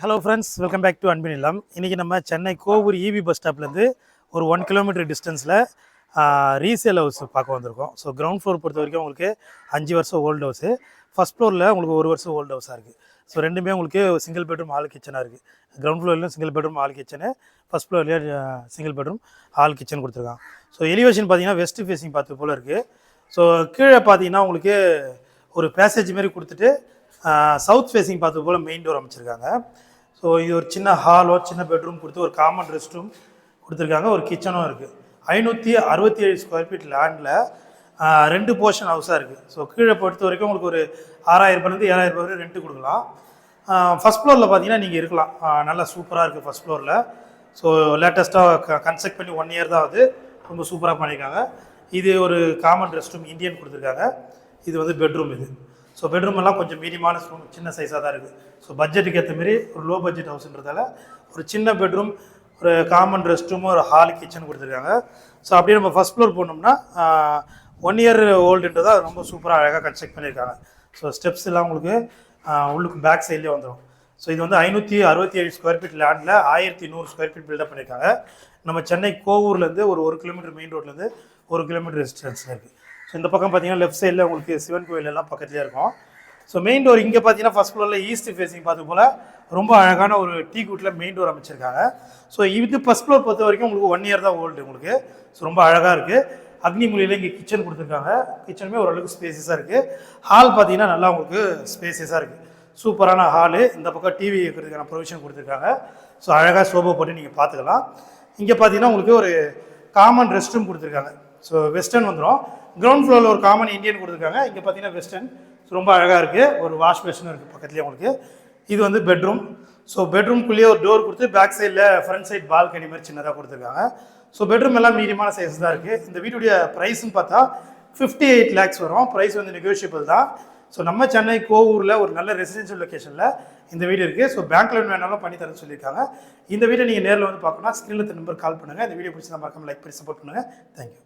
Hello friends, welcome back to அன்பின் இல்லம். இன்றைக்கி நம்ம சென்னை கோவூர் இபி பஸ் ஸ்டாப்லேருந்து ஒரு 1 கிலோமீட்டர் டிஸ்டன்ஸில் ரீசேல் ஹவுஸ் பார்க்க வந்திருக்கோம். ஸோ கிரவுண்ட் ஃப்ளோர் பொறுத்த வரைக்கும் உங்களுக்கு 5 வருஷம் ஓல்டு ஹவுஸு, ஃபஸ்ட் ஃப்ளோரில் உங்களுக்கு 1 வருஷம் ஓல்டு ஹவுஸாக இருக்குது. ஸோ ரெண்டுமே உங்களுக்கு சிங்கிள் பெட்ரூம் ஹால் கிச்சனாக இருக்குது. கிரவுண்ட் ஃப்ளோர்லேயும் single bedroom hall kitchen, first ஃப்ளோர்லேயே சிங்கிள் பெட்ரூம் ஹால் கிச்சன் கொடுத்துருக்காங்க. ஸோ எலிவேஷன் பார்த்தீங்கன்னா வெஸ்ட் ஃபேஸிங் பார்த்து போல் இருக்குது. ஸோ கீழே பார்த்தீங்கன்னா உங்களுக்கு ஒரு பேசேஜ் மாரி கொடுத்துட்டு சவுத் ஃபேஸிங் பார்த்து போல் மெயின் டோர் அமைச்சிருக்காங்க. ஸோ இது ஒரு சின்ன ஹாலோ சின்ன பெட்ரூம் கொடுத்து ஒரு காமன் ரெஸ்ட் ரூம் கொடுத்துருக்காங்க. ஒரு கிச்சனும் இருக்குது. 567 ஸ்கொயர் ஃபீட் லேண்டில் 2 போர்ஷன் ஹவுஸாக இருக்குது. ஸோ கீழே பொறுத்த வரைக்கும் உங்களுக்கு ஒரு 6000 ரூபாயிலேருந்து 7000 ரூபாய் வரை ரெண்ட்டு கொடுக்கலாம். ஃபஸ்ட் ஃப்ளோரில் பார்த்தீங்கன்னா நீங்கள் இருக்கலாம். நல்லா சூப்பராக இருக்குது ஃபஸ்ட் ஃப்ளோரில். ஸோ லேட்டஸ்ட்டாக கன்ஸ்ட்ரக்ட் பண்ணி 1 இயர் தான் ஆகுது. ரொம்ப சூப்பராக பண்ணியிருக்காங்க. இது ஒரு காமன் ரெஸ்ட் ரூம் இந்தியன் கொடுத்துருக்காங்க. இது வந்து பெட்ரூம். இது ஸோ பெட்ரூம் எல்லாம் கொஞ்சம் மீடியமான சின்ன சைஸாக தான் இருக்குது. ஸோ பட்ஜெட்டுக்கு ஏற்ற மாரி ஒரு லோ பட்ஜெட் ஹவுஸ்ன்றதால ஒரு சின்ன பெட்ரூம், ஒரு காமன் ரெஸ்ட் ரூம், ஒரு ஹால் கிச்சன் கொடுத்துருக்காங்க. ஸோ அப்படியே நம்ம ஃபஸ்ட் ஃப்ளோர் போனோம்னா 1 இயர் ஓல்டுன்றதா ரொம்ப சூப்பராக அழகாக கன்ஸ்ட்ரக்ட் பண்ணியிருக்காங்க. ஸோ ஸ்டெப்ஸ் எல்லாம் உங்களுக்கு உள்ளுக்கு பேக் சைட்லேயே வந்துடும். ஸோ இது வந்து 567 ஸ்கொயர் ஃபீட் லேண்டில் 1100 ஸ்கொயர் ஃபீட் பில்டப் பண்ணியிருக்காங்க. நம்ம சென்னை கோவூர்லேருந்து ஒரு 1 கிலோமீட்டர் மெயின் ரோட்லேருந்து 1 கிலோமீட்டர் டிஸ்டன்ஸில் இருக்குது. ஸோ இந்த பக்கம் பார்த்தீங்கன்னா லெஃப்ட் சைடில் உங்களுக்கு சிவன் கோயில் எல்லாம் பக்கத்துலேயே இருக்கும். ஸோ மெயின் டோர் இங்கே பார்த்தீங்கன்னா ஃபஸ்ட் ஃப்ளோரில் ஈஸ்ட் ஃபேஸிங் பார்த்து போல் ரொம்ப அழகான ஒரு டீ கூட்டில் மெயின் டோர் அமைச்சிருக்காங்க. ஸோ இது ஃபஸ்ட் ஃப்ளோர் பொறுத்த வரைக்கும் உங்களுக்கு 1 இயர் தான் ஓல்டு உங்களுக்கு. ஸோ ரொம்ப அழகாக இருக்குது. அக்னி மூலையில் இங்கே கிச்சன் கொடுத்துருக்காங்க. கிச்சனுமே ஓரளவுக்கு ஸ்பேசியஸாக இருக்குது. ஹால் பார்த்தீங்கன்னா நல்லா உங்களுக்கு ஸ்பேசியஸாக இருக்குது. சூப்பரான ஹாலு. இந்த பக்கம் டிவி வைக்கிறதுக்கான ப்ரொவிஷன் கொடுத்துருக்காங்க. ஸோ அழகாக சோபா போட்டு நீங்கள் பார்த்துக்கலாம். இங்கே பார்த்தீங்கன்னா உங்களுக்கு ஒரு காமன் ரெஸ்ட் ரூம் கொடுத்துருக்காங்க. ஸோ வெஸ்டர்ன் வந்துடும். கிரவுண்ட் ஃப்ளோரில் ஒரு காமன் இந்தியன் கொடுத்துருக்காங்க. இங்கே பார்த்தீங்கன்னா வெஸ்டர்ன். ரொம்ப அழகாக இருக்குது. ஒரு வாஷ் பேஷனும் இருக்குது பக்கத்துலேயே உங்களுக்கு. இது வந்து பெட்ரூம். ஸோ பெட்ரூம்குள்ளேயே ஒரு டோர் கொடுத்து பேக் சைடில் ஃப்ரண்ட் சைட் பால்கனி மாதிரி சின்னதாக கொடுத்துருக்காங்க. ஸோ பெட்ரூம் எல்லாம் மீடியமான சைஸ் தான் இருக்குது. இந்த வீட்டுடைய ப்ரைஸ்ன்னு பார்த்தா 58 lakhs வரும். ப்ரைஸ் வந்து நெகோஷியபிள் தான். ஸோ நம்ம சென்னை கோவூரில் ஒரு நல்ல ரெசிடென்ஷியல் லொக்கேஷனில் இந்த வீடு இருக்குது. ஸோ பேங்க் லோன் வேணாலும் பண்ணி தரேன்னு சொல்லியிருக்காங்க. இந்த வீட்டை நீங்கள் நேரில் வந்து பார்க்கணும்னா ஸ்க்ரீனில் நம்பர் கால் பண்ணுங்கள். இந்த வீடியோ பிடிச்சி மறக்காம லைக் பண்ணி சப்போர்ட் பண்ணுங்கள். தேங்க்யூ.